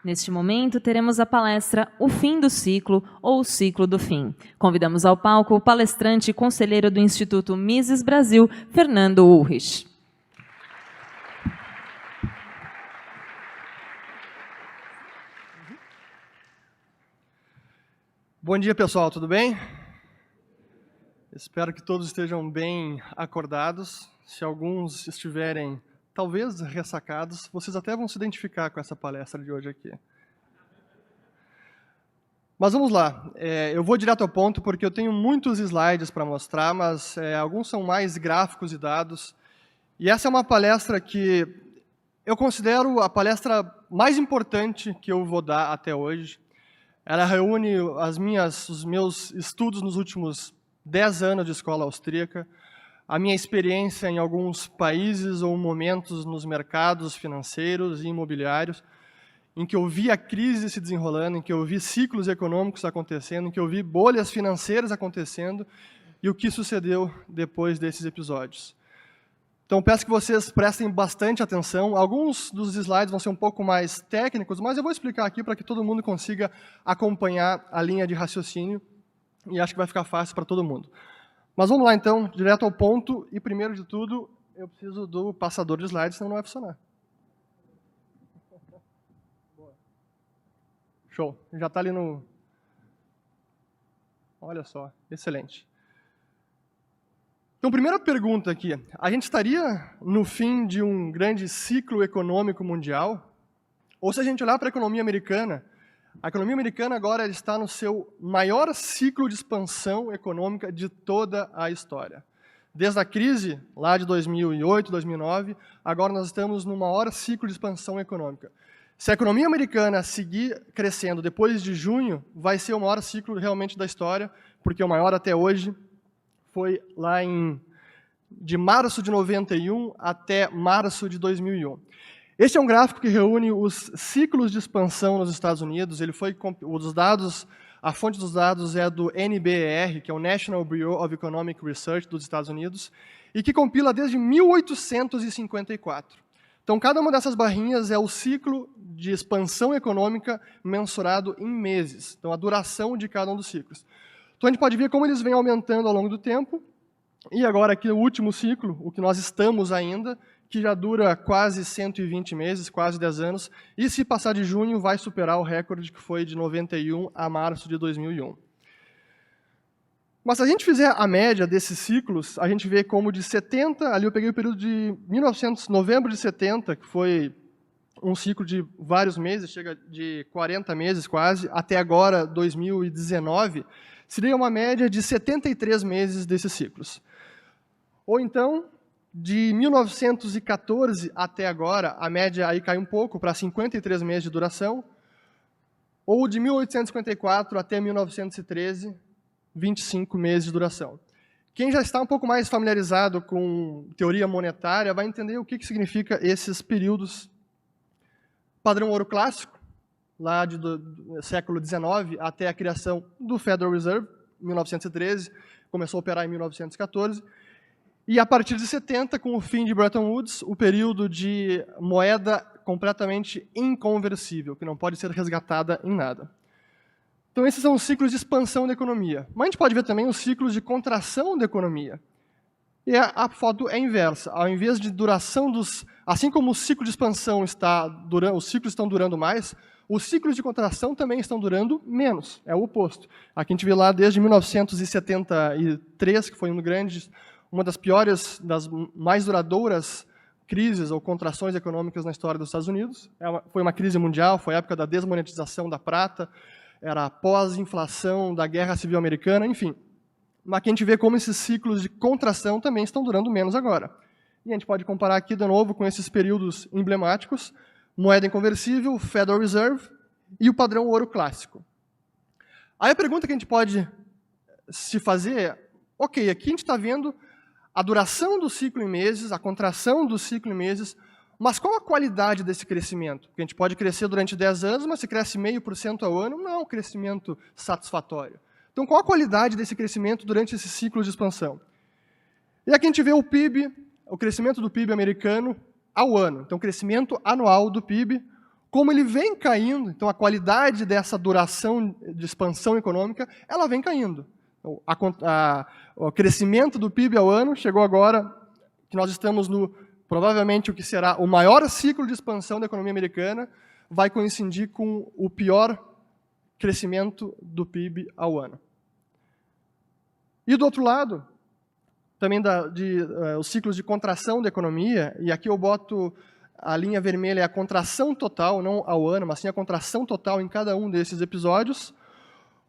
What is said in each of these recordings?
Neste momento, teremos a palestra O Fim do Ciclo ou O Ciclo do Fim. Convidamos ao palco o palestrante e conselheiro do Instituto Mises Brasil, Fernando Ulrich. Bom dia, pessoal, tudo bem? Espero que todos estejam bem acordados. Se alguns estiverem, talvez, ressacados, vocês até vão se identificar com essa palestra de hoje aqui. Mas vamos lá. Eu vou direto ao ponto porque eu tenho muitos slides para mostrar, mas alguns são mais gráficos e dados. E essa é uma palestra que eu considero a palestra mais importante que eu vou dar até hoje. Ela reúne os meus estudos nos últimos 10 anos de escola austríaca, a minha experiência em alguns países ou momentos nos mercados financeiros e imobiliários, em que eu vi a crise se desenrolando, em que eu vi ciclos econômicos acontecendo, em que eu vi bolhas financeiras acontecendo e o que sucedeu depois desses episódios. Então, peço que vocês prestem bastante atenção. Alguns dos slides vão ser um pouco mais técnicos, mas eu vou explicar aqui para que todo mundo consiga acompanhar a linha de raciocínio e acho que vai ficar fácil para todo mundo. Mas vamos lá, então, direto ao ponto. E, primeiro de tudo, eu preciso do passador de slides, senão não vai funcionar. Show. Já está ali no... Olha só, excelente. Então, primeira pergunta aqui. A gente estaria no fim de um grande ciclo econômico mundial? Ou se a gente olhar para a economia americana agora está no seu maior ciclo de expansão econômica de toda a história. Desde a crise, lá de 2008, 2009, agora nós estamos no maior ciclo de expansão econômica. Se a economia americana seguir crescendo depois de junho, vai ser o maior ciclo realmente da história, porque o maior até hoje foi lá de março de 91 até março de 2001. Este é um gráfico que reúne os ciclos de expansão nos Estados Unidos. A fonte dos dados é do NBER, que é o National Bureau of Economic Research dos Estados Unidos, e que compila desde 1854. Então, cada uma dessas barrinhas é o ciclo de expansão econômica mensurado em meses. Então, a duração de cada um dos ciclos. Então, a gente pode ver como eles vêm aumentando ao longo do tempo. E agora, aqui, o último ciclo, o que nós estamos ainda, que já dura quase 120 meses, quase 10 anos. E, se passar de junho, vai superar o recorde que foi de 91 a março de 2001. Mas, se a gente fizer a média desses ciclos, a gente vê como de 70, ali eu peguei o período de novembro de 70, que foi um ciclo de vários meses, chega de 40 meses quase, até agora, 2019, seria uma média de 73 meses desses ciclos. Ou então, de 1914 até agora, a média aí cai um pouco para 53 meses de duração, ou de 1854 até 1913, 25 meses de duração. Quem já está um pouco mais familiarizado com teoria monetária vai entender o que significa esses períodos. Padrão ouro clássico, lá do século XIX até a criação do Federal Reserve, 1913, começou a operar em 1914, e a partir de 70, com o fim de Bretton Woods, o período de moeda completamente inconversível, que não pode ser resgatada em nada. Então, esses são os ciclos de expansão da economia. Mas a gente pode ver também os ciclos de contração da economia. E a foto é inversa. Ao invés de duração assim como o ciclo de expansão os ciclos estão durando mais, os ciclos de contração também estão durando menos. É o oposto. Aqui a gente vê lá desde 1973, que foi uma das piores, das mais duradouras crises ou contrações econômicas na história dos Estados Unidos. Foi uma crise mundial, foi a época da desmonetização da prata, era a pós-inflação da Guerra Civil Americana, enfim. Mas aqui a gente vê como esses ciclos de contração também estão durando menos agora. E a gente pode comparar aqui, de novo, com esses períodos emblemáticos, moeda inconversível, Federal Reserve e o padrão ouro clássico. Aí a pergunta que a gente pode se fazer é, ok, aqui a gente está vendo a duração do ciclo em meses, a contração do ciclo em meses, mas qual a qualidade desse crescimento? Porque a gente pode crescer durante 10 anos, mas se cresce 0,5% ao ano, não é um crescimento satisfatório. Então, qual a qualidade desse crescimento durante esse ciclo de expansão? E aqui a gente vê o PIB, o crescimento do PIB americano ao ano. Então, crescimento anual do PIB, como ele vem caindo, então a qualidade dessa duração de expansão econômica, ela vem caindo. O crescimento do PIB ao ano chegou agora, que nós estamos no, provavelmente, o que será o maior ciclo de expansão da economia americana, vai coincidir com o pior crescimento do PIB ao ano. E do outro lado, também os ciclos de contração da economia, e aqui eu boto a linha vermelha, é a contração total, não ao ano, mas sim a contração total em cada um desses episódios,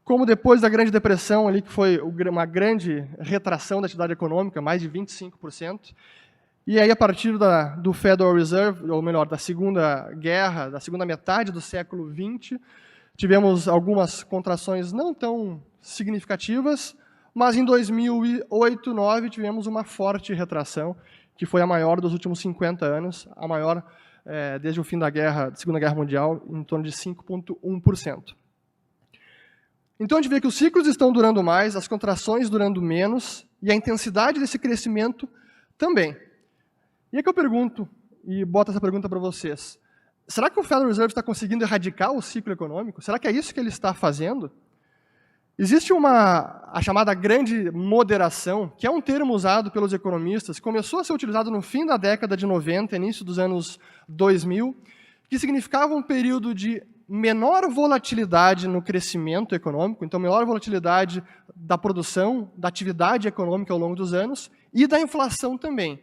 como depois da Grande Depressão, ali, que foi uma grande retração da atividade econômica, mais de 25%, e aí a partir do Federal Reserve, ou melhor, da Segunda Guerra, da segunda metade do século XX, tivemos algumas contrações não tão significativas, mas em 2008, 2009 tivemos uma forte retração, que foi a maior dos últimos 50 anos, a maior desde o fim da Segunda Guerra Mundial, em torno de 5,1%. Então a gente vê que os ciclos estão durando mais, as contrações durando menos, e a intensidade desse crescimento também. E é que eu pergunto, e boto essa pergunta para vocês, será que o Federal Reserve está conseguindo erradicar o ciclo econômico? Será que é isso que ele está fazendo? Existe a chamada grande moderação, que é um termo usado pelos economistas, que começou a ser utilizado no fim da década de 90, início dos anos 2000, que significava um período de menor volatilidade no crescimento econômico, então menor volatilidade da produção, da atividade econômica ao longo dos anos, e da inflação também.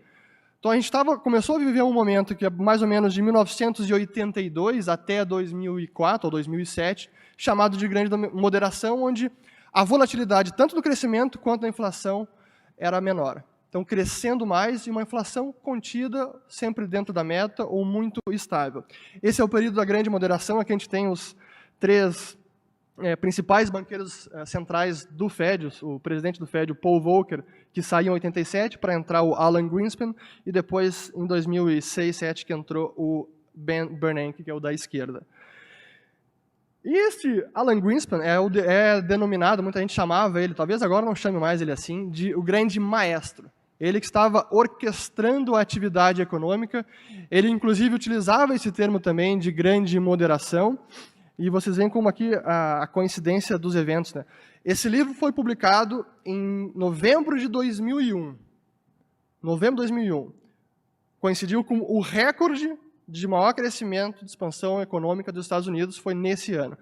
Então a gente começou a viver um momento que é mais ou menos de 1982 até 2004 ou 2007, chamado de grande moderação, onde a volatilidade tanto do crescimento quanto da inflação era menor. Então crescendo mais e uma inflação contida, sempre dentro da meta ou muito estável. Esse é o período da grande moderação, aqui a gente tem os três principais banqueiros centrais do Fed, o presidente do Fed, o Paul Volcker, que saiu em 87 para entrar o Alan Greenspan, e depois, em 2006, 2007, que entrou o Ben Bernanke, que é o da esquerda. E este Alan Greenspan é denominado, muita gente chamava ele, talvez agora não chame mais ele assim, de o grande maestro. Ele que estava orquestrando a atividade econômica, ele inclusive utilizava esse termo também de grande moderação, e vocês veem como aqui a coincidência dos eventos, né? Esse livro foi publicado em novembro de 2001. Novembro de 2001. Coincidiu com o recorde de maior crescimento de expansão econômica dos Estados Unidos, foi nesse ano.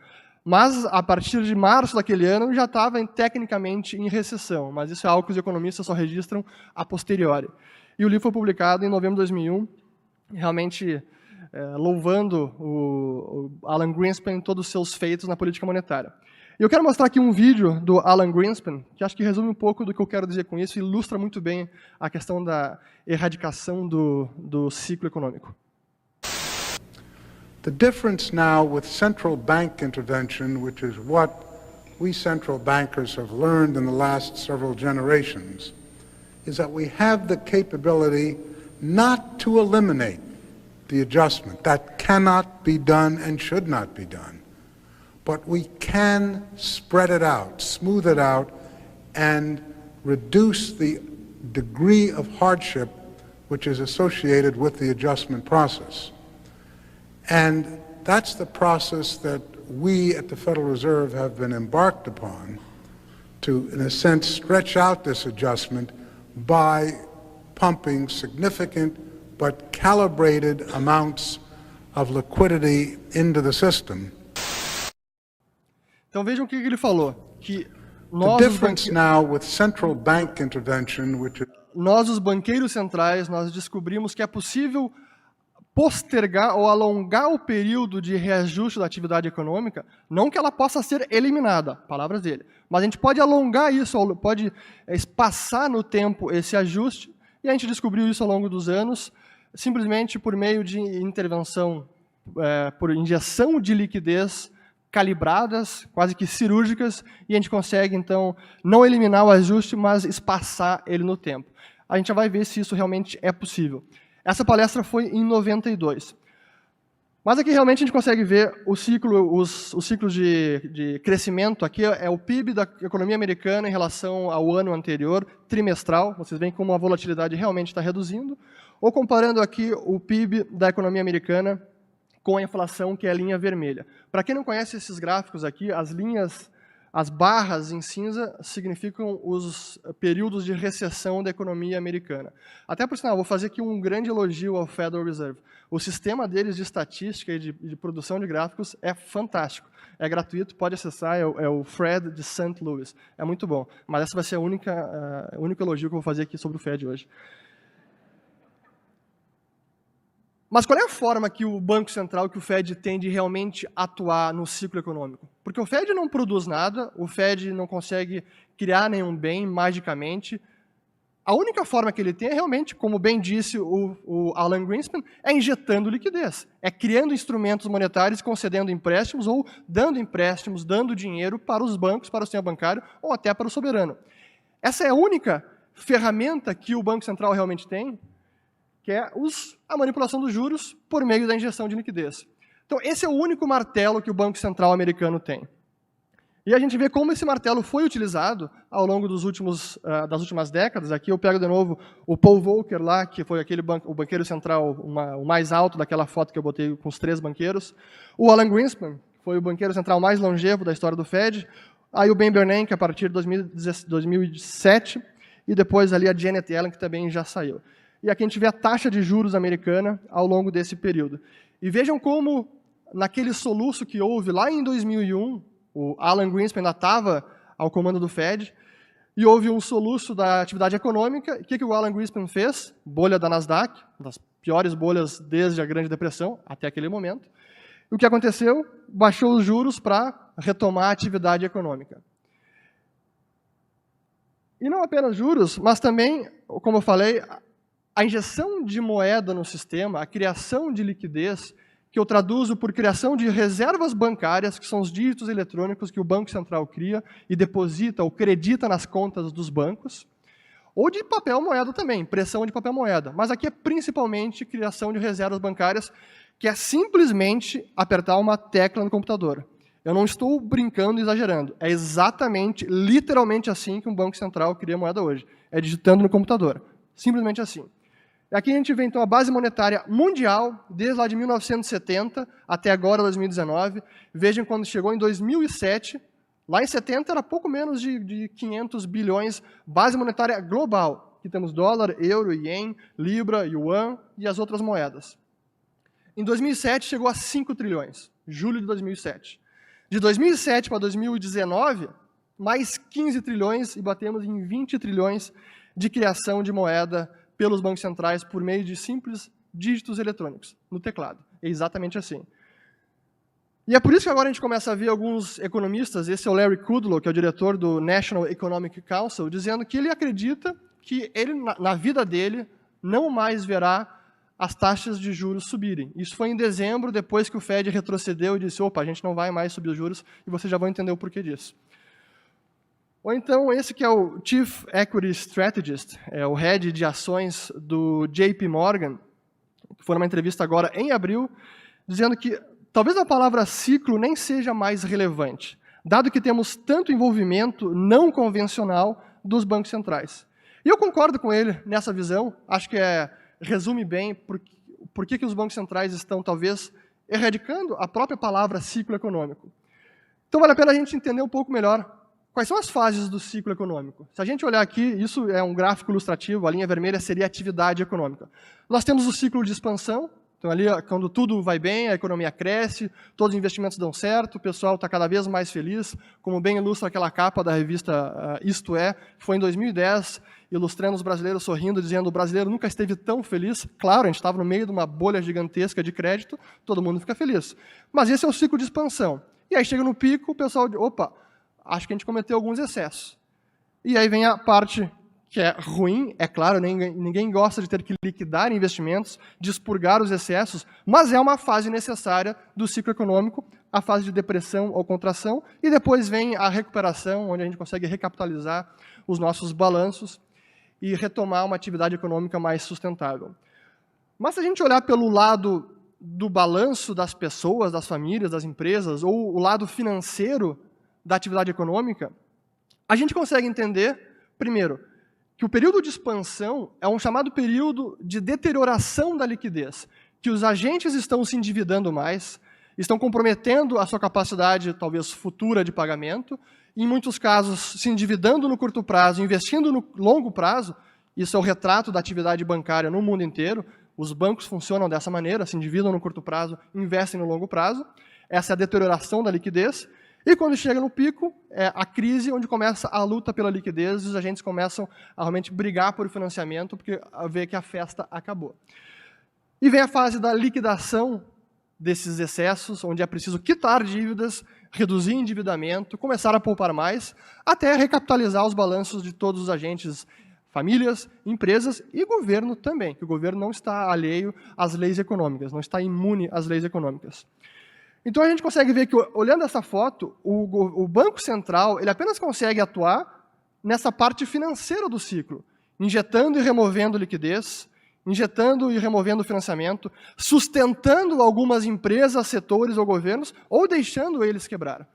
Mas, a partir de março daquele ano, já estava tecnicamente em recessão, mas isso é algo que os economistas só registram a posteriori. E o livro foi publicado em novembro de 2001, realmente louvando o Alan Greenspan em todos os seus feitos na política monetária. E eu quero mostrar aqui um vídeo do Alan Greenspan, que acho que resume um pouco do que eu quero dizer com isso e ilustra muito bem a questão da erradicação do ciclo econômico. The difference now with central bank intervention, which is what we central bankers have learned in the last several generations, is that we have the capability not to eliminate the adjustment. That cannot be done and should not be done. But we can spread it out, smooth it out, and reduce the degree of hardship which is associated with the adjustment process. And that's the process that we at the Federal Reserve have been embarked upon to, in a sense, stretch out this adjustment by pumping significant but calibrated amounts of liquidity into the system. Então vejam o que ele falou, que The difference now with central bank intervention, which is nós, os banqueiros centrais, nós descobrimos que é possível postergar ou alongar o período de reajuste da atividade econômica, não que ela possa ser eliminada, palavras dele, mas a gente pode alongar isso, pode espaçar no tempo esse ajuste, e a gente descobriu isso ao longo dos anos, simplesmente por meio de intervenção, por injeção de liquidez calibradas, quase que cirúrgicas, e a gente consegue, então, não eliminar o ajuste, mas espaçar ele no tempo. A gente já vai ver se isso realmente é possível. Essa palestra foi em 92. Mas aqui realmente a gente consegue ver os ciclos de crescimento. Aqui é o PIB da economia americana em relação ao ano anterior, trimestral. Vocês veem como a volatilidade realmente está reduzindo. Ou comparando aqui o PIB da economia americana com a inflação, que é a linha vermelha. Para quem não conhece esses gráficos aqui, as barras em cinza significam os períodos de recessão da economia americana. Até por sinal, vou fazer aqui um grande elogio ao Federal Reserve. O sistema deles de estatística e de produção de gráficos é fantástico. É gratuito, pode acessar, é o Fred de St. Louis. É muito bom. Mas essa vai ser o único elogio que eu vou fazer aqui sobre o Fed hoje. Mas qual é a forma que o Banco Central, que o Fed tem de realmente atuar no ciclo econômico? Porque o Fed não produz nada, o Fed não consegue criar nenhum bem magicamente. A única forma que ele tem é realmente, como bem disse o Alan Greenspan, é injetando liquidez. É criando instrumentos monetários, concedendo empréstimos ou dando empréstimos, dando dinheiro para os bancos, para o sistema bancário ou até para o soberano. Essa é a única ferramenta que o Banco Central realmente tem, que é a manipulação dos juros por meio da injeção de liquidez. Então, esse é o único martelo que o Banco Central americano tem. E a gente vê como esse martelo foi utilizado ao longo das últimas décadas. Aqui eu pego de novo o Paul Volcker lá, que foi o banqueiro central o mais alto daquela foto que eu botei com os 3 banqueiros. O Alan Greenspan foi o banqueiro central mais longevo da história do Fed. Aí o Ben Bernanke, a partir de 2007. E depois ali a Janet Yellen, que também já saiu. E aqui a gente vê a taxa de juros americana ao longo desse período. E vejam como, naquele soluço que houve lá em 2001, o Alan Greenspan ainda estava ao comando do Fed, e houve um soluço da atividade econômica. O que o Alan Greenspan fez? Bolha da Nasdaq, uma das piores bolhas desde a Grande Depressão, até aquele momento. E o que aconteceu? Baixou os juros para retomar a atividade econômica. E não apenas juros, mas também, como eu falei, a injeção de moeda no sistema, a criação de liquidez, que eu traduzo por criação de reservas bancárias, que são os dígitos eletrônicos que o Banco Central cria e deposita ou credita nas contas dos bancos, ou de papel moeda também, impressão de papel moeda. Mas aqui é principalmente criação de reservas bancárias, que é simplesmente apertar uma tecla no computador. Eu não estou brincando e exagerando. É exatamente, literalmente assim que um Banco Central cria moeda hoje. É digitando no computador. Simplesmente assim. Aqui a gente vê, então, a base monetária mundial, desde lá de 1970 até agora, 2019. Vejam quando chegou em 2007, lá em 70 era pouco menos de 500 bilhões, base monetária global. Aqui temos dólar, euro, ien, libra, yuan e as outras moedas. Em 2007 chegou a 5 trilhões, julho de 2007. De 2007 para 2019, mais 15 trilhões e batemos em 20 trilhões de criação de moeda pelos bancos centrais por meio de simples dígitos eletrônicos no teclado. É exatamente assim. E é por isso que agora a gente começa a ver alguns economistas, esse é o Larry Kudlow, que é o diretor do National Economic Council, dizendo que ele acredita que ele, na vida dele, não mais verá as taxas de juros subirem. Isso foi em dezembro, depois que o Fed retrocedeu e disse, opa, a gente não vai mais subir os juros, e vocês já vão entender o porquê disso. Ou então, esse que é o Chief Equity Strategist, é o head de ações do JP Morgan, que foi numa entrevista agora em abril, dizendo que talvez a palavra ciclo nem seja mais relevante, dado que temos tanto envolvimento não convencional dos bancos centrais. E eu concordo com ele nessa visão, acho que resume bem por que os bancos centrais estão, talvez, erradicando a própria palavra ciclo econômico. Então, vale a pena a gente entender um pouco melhor quais são as fases do ciclo econômico. Se a gente olhar aqui, isso é um gráfico ilustrativo, a linha vermelha seria a atividade econômica. Nós temos o ciclo de expansão, então ali, quando tudo vai bem, a economia cresce, todos os investimentos dão certo, o pessoal está cada vez mais feliz, como bem ilustra aquela capa da revista Isto É, que foi em 2010, ilustrando os brasileiros sorrindo, dizendo o brasileiro nunca esteve tão feliz. Claro, a gente estava no meio de uma bolha gigantesca de crédito, todo mundo fica feliz. Mas esse é o ciclo de expansão. E aí chega no pico, o pessoal diz, opa, acho que a gente cometeu alguns excessos. E aí vem a parte que é ruim, é claro, ninguém gosta de ter que liquidar investimentos, de expurgar os excessos, mas é uma fase necessária do ciclo econômico, a fase de depressão ou contração, e depois vem a recuperação, onde a gente consegue recapitalizar os nossos balanços e retomar uma atividade econômica mais sustentável. Mas se a gente olhar pelo lado do balanço das pessoas, das famílias, das empresas, ou o lado financeiro da atividade econômica, a gente consegue entender, primeiro, que o período de expansão é um chamado período de deterioração da liquidez. que os agentes estão se endividando mais, estão comprometendo a sua capacidade, talvez, futura de pagamento, e, em muitos casos, se endividando no curto prazo, investindo no longo prazo. Isso é o retrato da atividade bancária no mundo inteiro. Os bancos funcionam dessa maneira, se endividam no curto prazo, investem no longo prazo. Essa é a deterioração da liquidez. E quando chega no pico, é a crise onde começa a luta pela liquidez e os agentes começam a realmente brigar por financiamento porque vê que a festa acabou. E vem a fase da liquidação desses excessos, onde é preciso quitar dívidas, reduzir endividamento, começar a poupar mais, até recapitalizar os balanços de todos os agentes, famílias, empresas e governo também, que o governo não está alheio às leis econômicas, não está imune às leis econômicas. Então a gente consegue ver que, olhando essa foto, o Banco Central ele apenas consegue atuar nessa parte financeira do ciclo, injetando e removendo liquidez, injetando e removendo financiamento, sustentando algumas empresas, setores ou governos, ou deixando eles quebrar.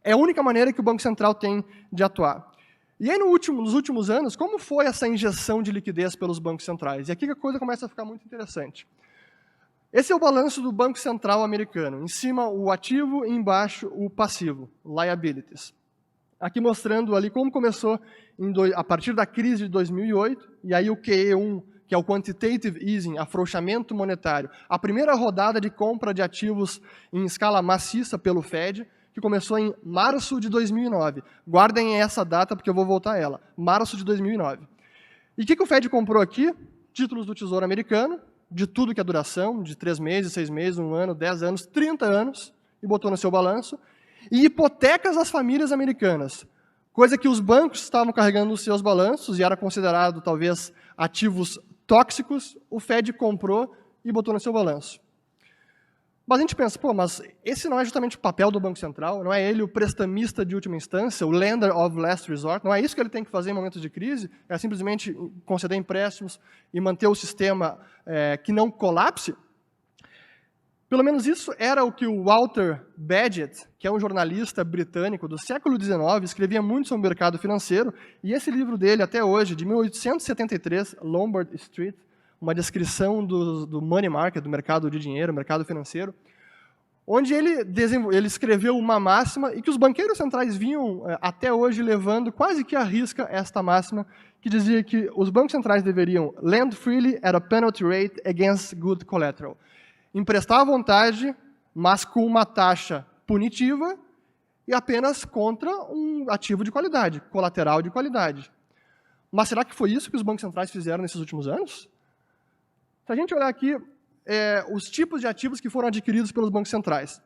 É a única maneira que o Banco Central tem de atuar. E aí, nos últimos anos, como foi essa injeção de liquidez pelos bancos centrais? E aqui que a coisa começa a ficar muito interessante. Esse é o balanço do Banco Central americano. Em cima, o ativo e embaixo, o passivo, liabilities. Aqui mostrando ali como começou a partir da crise de 2008, e aí o QE1, que é o Quantitative Easing, afrouxamento monetário, a primeira rodada de compra de ativos em escala maciça pelo Fed, que começou em março de 2009. Guardem essa data, porque eu vou voltar a ela. Março de 2009. E o que o Fed comprou aqui? Títulos do Tesouro Americano, de tudo que é duração, de 3 meses, 6 meses, 1 ano, 10 anos, 30 anos, e botou no seu balanço, e hipotecas às famílias americanas, coisa que os bancos estavam carregando nos seus balanços, e era considerado, talvez, ativos tóxicos, o Fed comprou e botou no seu balanço. Mas a gente pensa, pô, mas esse não é justamente o papel do Banco Central, não é ele o prestamista de última instância, o lender of last resort, não é isso que ele tem que fazer em momentos de crise, é simplesmente conceder empréstimos e manter o sistema que não colapse? Pelo menos isso era o que o Walter Bagehot, que é um jornalista britânico do século XIX, escrevia muito sobre o mercado financeiro, e esse livro dele, até hoje, de 1873, Lombard Street, uma descrição do money market, do mercado de dinheiro, mercado financeiro, onde ele escreveu uma máxima e que os banqueiros centrais vinham até hoje levando quase que à risca esta máxima, que dizia que os bancos centrais deveriam lend freely at a penalty rate against good collateral. Emprestar à vontade, mas com uma taxa punitiva e apenas contra um ativo de qualidade, colateral de qualidade. Mas será que foi isso que os bancos centrais fizeram nesses últimos anos? Se a gente olhar aqui, os tipos de ativos que foram adquiridos pelos bancos centrais.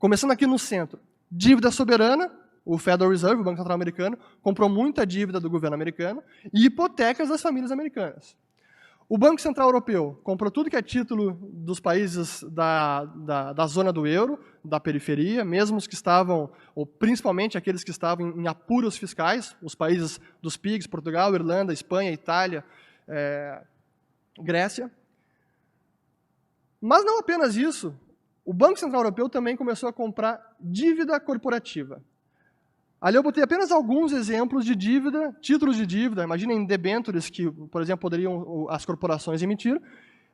Começando aqui no centro, dívida soberana, o Federal Reserve, o Banco Central americano, comprou muita dívida do governo americano e hipotecas das famílias americanas. O Banco Central Europeu comprou tudo que é título dos países da zona do euro, da periferia, mesmo os que estavam, ou principalmente aqueles que estavam em apuros fiscais, os países dos PIGs, Portugal, Irlanda, Espanha, Itália, Grécia. Mas não apenas isso, o Banco Central Europeu também começou a comprar dívida corporativa. Ali eu botei apenas alguns exemplos de dívida, títulos de dívida, imaginem debêntures que, por exemplo, poderiam as corporações emitir,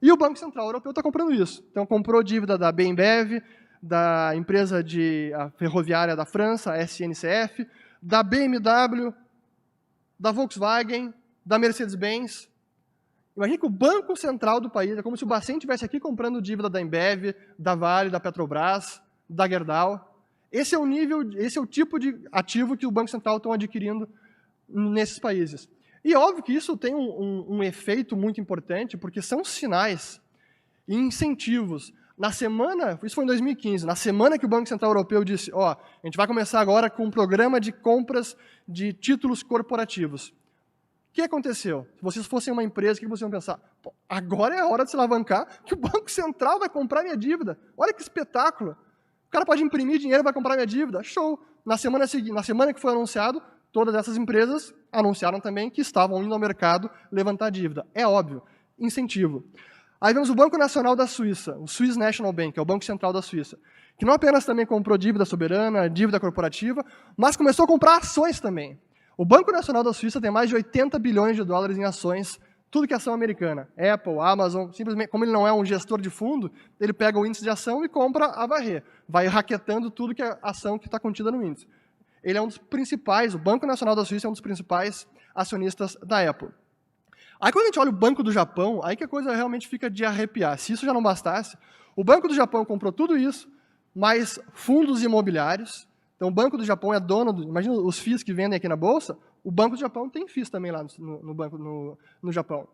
e o Banco Central Europeu está comprando isso. Então, comprou dívida da BNBEV, da empresa ferroviária da França, a SNCF, da BMW, da Volkswagen, da Mercedes-Benz. Imagine que o Banco Central do país, é como se o Bacen estivesse aqui comprando dívida da Embev, da Vale, da Petrobras, da Gerdau. Esse é o tipo de ativo que o Banco Central está adquirindo nesses países. E é óbvio que isso tem um efeito muito importante, porque são sinais e incentivos. Isso foi em 2015, na semana que o Banco Central Europeu disse, a gente vai começar agora com um programa de compras de títulos corporativos. O que aconteceu? Se vocês fossem uma empresa, o que vocês iam pensar? Pô, agora é a hora de se alavancar, que o Banco Central vai comprar minha dívida. Olha que espetáculo. O cara pode imprimir dinheiro e vai comprar minha dívida. Show! Na semana seguinte, na semana que foi anunciado, todas essas empresas anunciaram também que estavam indo ao mercado levantar dívida. É óbvio. Incentivo. Aí vemos o Banco Nacional da Suíça, o Swiss National Bank, que é o Banco Central da Suíça, que não apenas também comprou dívida soberana, dívida corporativa, mas começou a comprar ações também. O Banco Nacional da Suíça tem mais de 80 bilhões de dólares em ações tudo que é ação americana. Apple, Amazon, simplesmente, como ele não é um gestor de fundo, ele pega o índice de ação e compra a varrer. Vai raquetando tudo que é ação que está contida no índice. Ele é um dos principais, o Banco Nacional da Suíça é um dos principais acionistas da Apple. Aí quando a gente olha o Banco do Japão, aí que a coisa realmente fica de arrepiar. Se isso já não bastasse, o Banco do Japão comprou tudo isso, mais fundos imobiliários. Então o Banco do Japão é dono, imagina os FIIs que vendem aqui na Bolsa, o Banco do Japão tem FIIs também lá no Japão.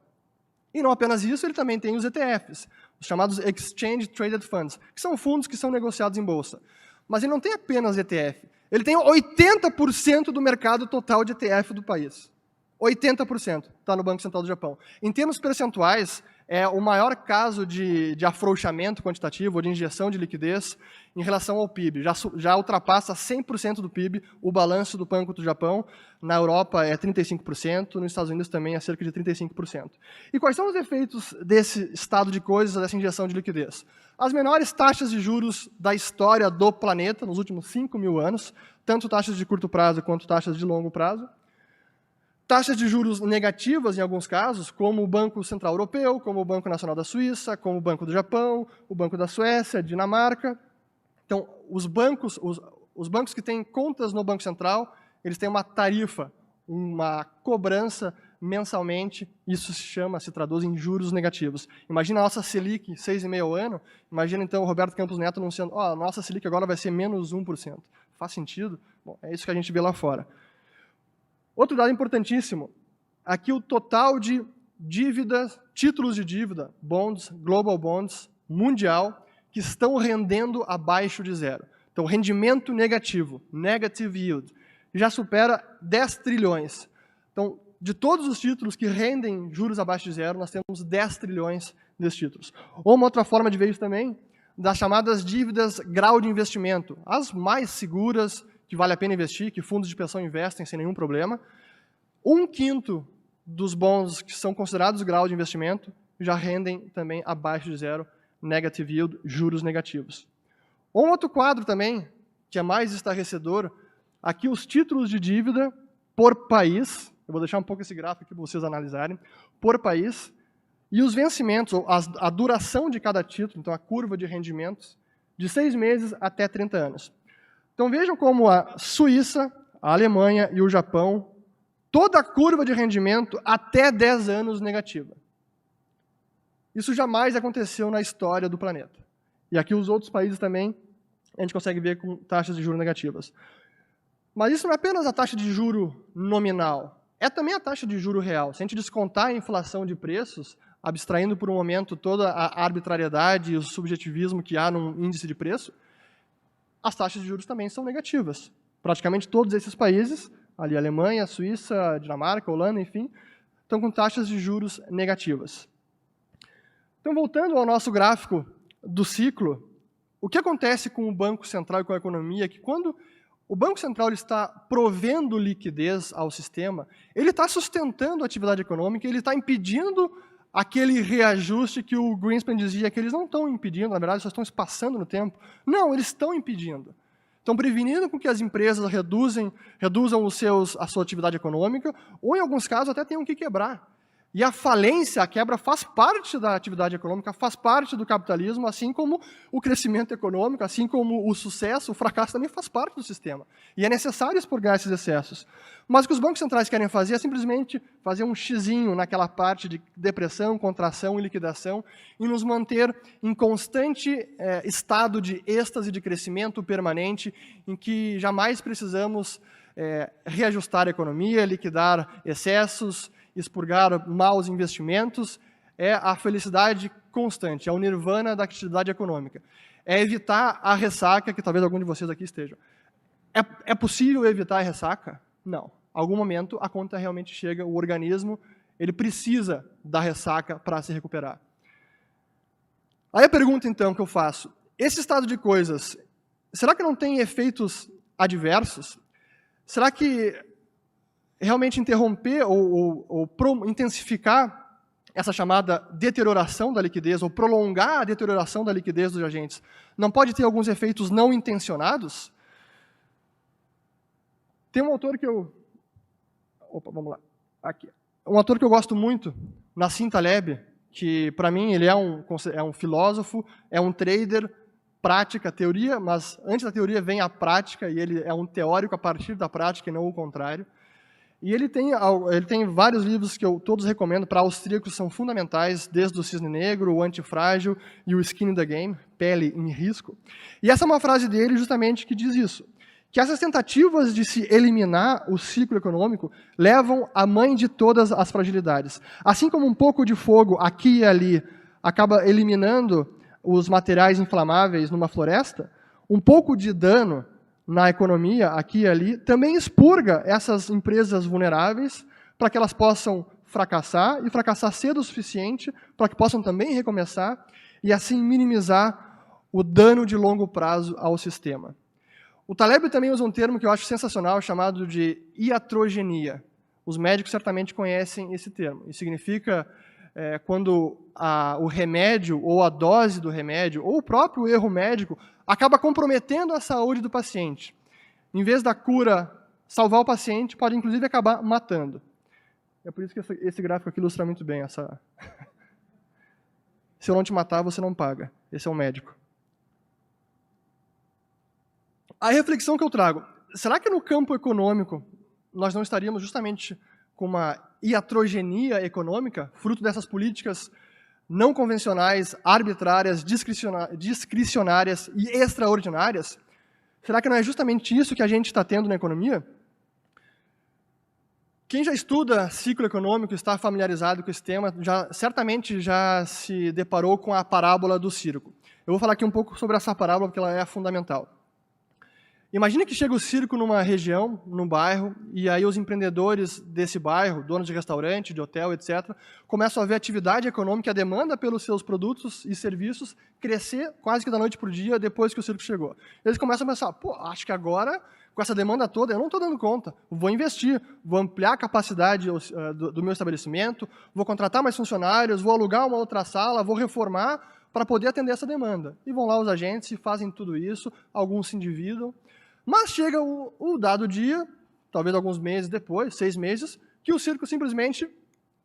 E não apenas isso, ele também tem os ETFs, os chamados Exchange Traded Funds, que são fundos que são negociados em Bolsa. Mas ele não tem apenas ETF, ele tem 80% do mercado total de ETF do país. 80% está no Banco Central do Japão. Em termos percentuais, é o maior caso de afrouxamento quantitativo ou de injeção de liquidez em relação ao PIB. Já ultrapassa 100% do PIB o balanço do Banco do Japão. Na Europa é 35%, nos Estados Unidos também é cerca de 35%. E quais são os efeitos desse estado de coisas, dessa injeção de liquidez? As menores taxas de juros da história do planeta, nos últimos 5.000 anos, tanto taxas de curto prazo quanto taxas de longo prazo. Taxas de juros negativas, em alguns casos, como o Banco Central Europeu, como o Banco Nacional da Suíça, como o Banco do Japão, o Banco da Suécia, Dinamarca. Então, os bancos que têm contas no Banco Central, eles têm uma tarifa, uma cobrança mensalmente, isso se traduz em juros negativos. Imagina a nossa Selic, 6,5% ao ano, imagina então o Roberto Campos Neto anunciando, a nossa Selic agora vai ser menos 1%. Faz sentido? Bom, é isso que a gente vê lá fora. Outro dado importantíssimo, aqui o total de dívidas, títulos de dívida, bonds, global bonds, mundial, que estão rendendo abaixo de zero. Então, rendimento negativo, negative yield, já supera 10 trilhões. Então, de todos os títulos que rendem juros abaixo de zero, nós temos 10 trilhões desses títulos. Ou uma outra forma de ver isso também, das chamadas dívidas grau de investimento, as mais seguras, que vale a pena investir, que fundos de pensão investem sem nenhum problema. 1/5 dos bons que são considerados grau de investimento já rendem também abaixo de zero, negative yield, juros negativos. Um outro quadro também, que é mais estarrecedor, aqui os títulos de dívida por país, eu vou deixar um pouco esse gráfico aqui para vocês analisarem, por país, e os vencimentos, ou a duração de cada título, então a curva de rendimentos, de 6 meses até 30 anos. Então vejam como a Suíça, a Alemanha e o Japão, toda a curva de rendimento até 10 anos negativa. Isso jamais aconteceu na história do planeta. E aqui os outros países também, a gente consegue ver com taxas de juros negativas. Mas isso não é apenas a taxa de juro nominal, é também a taxa de juro real. Se a gente descontar a inflação de preços, abstraindo por um momento toda a arbitrariedade e o subjetivismo que há num índice de preço, as taxas de juros também são negativas. Praticamente todos esses países, ali Alemanha, Suíça, Dinamarca, Holanda, enfim, estão com taxas de juros negativas. Então, voltando ao nosso gráfico do ciclo, o que acontece com o Banco Central e com a economia é que quando o Banco Central está provendo liquidez ao sistema, ele está sustentando a atividade econômica, ele está impedindo aquele reajuste que o Greenspan dizia que eles não estão impedindo, na verdade, só estão espaçando no tempo. Não, eles estão impedindo. Estão prevenindo com que as empresas reduzam a sua atividade econômica, ou, em alguns casos, até tenham que quebrar. E a falência, a quebra, faz parte da atividade econômica, faz parte do capitalismo, assim como o crescimento econômico, assim como o sucesso, o fracasso também faz parte do sistema. E é necessário expurgar esses excessos. Mas o que os bancos centrais querem fazer é simplesmente fazer um xizinho naquela parte de depressão, contração e liquidação e nos manter em constante estado de êxtase de crescimento permanente, em que jamais precisamos reajustar a economia, liquidar excessos, expurgar maus investimentos, é a felicidade constante, é o nirvana da atividade econômica. É evitar a ressaca, que talvez algum de vocês aqui estejam. É possível evitar a ressaca? Não. Em algum momento, a conta realmente chega, o organismo ele precisa da ressaca para se recuperar. Aí a pergunta, então, que eu faço, esse estado de coisas, será que não tem efeitos adversos? Será que realmente interromper ou intensificar essa chamada deterioração da liquidez, ou prolongar a deterioração da liquidez dos agentes, não pode ter alguns efeitos não intencionados? Tem um autor que eu... Opa, vamos lá. Aqui. Um autor que eu gosto muito, Nassim Taleb, que para mim ele é um filósofo, é um trader, prática, teoria, mas antes da teoria vem a prática, e ele é um teórico a partir da prática e não o contrário. E ele tem vários livros que eu todos recomendo, para austríacos são fundamentais, desde o Cisne Negro, o Antifrágil e o Skin in the Game, Pele em Risco. E essa é uma frase dele justamente que diz isso, que essas tentativas de se eliminar o ciclo econômico levam à mãe de todas as fragilidades. Assim como um pouco de fogo aqui e ali acaba eliminando os materiais inflamáveis numa floresta, um pouco de dano na economia, aqui e ali, também expurga essas empresas vulneráveis para que elas possam fracassar, e fracassar cedo o suficiente para que possam também recomeçar, e assim minimizar o dano de longo prazo ao sistema. O Taleb também usa um termo que eu acho sensacional, chamado de iatrogenia. Os médicos certamente conhecem esse termo, e significa quando o remédio, ou a dose do remédio, ou o próprio erro médico, acaba comprometendo a saúde do paciente. Em vez da cura salvar o paciente, pode inclusive acabar matando. É por isso que esse gráfico aqui ilustra muito bem essa... Se eu não te matar, você não paga. Esse é um médico. A reflexão que eu trago, será que no campo econômico nós não estaríamos justamente com uma iatrogenia econômica, fruto dessas políticas não convencionais, arbitrárias, discricionárias e extraordinárias? Será que não é justamente isso que a gente está tendo na economia? Quem já estuda ciclo econômico, está familiarizado com esse tema, certamente já se deparou com a parábola do circo. Eu vou falar aqui um pouco sobre essa parábola, porque ela é fundamental. Imagina que chega o circo numa região, num bairro, e aí os empreendedores desse bairro, donos de restaurante, de hotel, etc., começam a ver a atividade econômica, a demanda pelos seus produtos e serviços crescer quase que da noite para o dia depois que o circo chegou. Eles começam a pensar, pô, acho que agora, com essa demanda toda, eu não estou dando conta, vou investir, vou ampliar a capacidade do meu estabelecimento, vou contratar mais funcionários, vou alugar uma outra sala, vou reformar para poder atender essa demanda. E vão lá os agentes e fazem tudo isso, alguns se endividam. Mas chega o dado dia, talvez alguns meses depois, 6 meses, que o circo simplesmente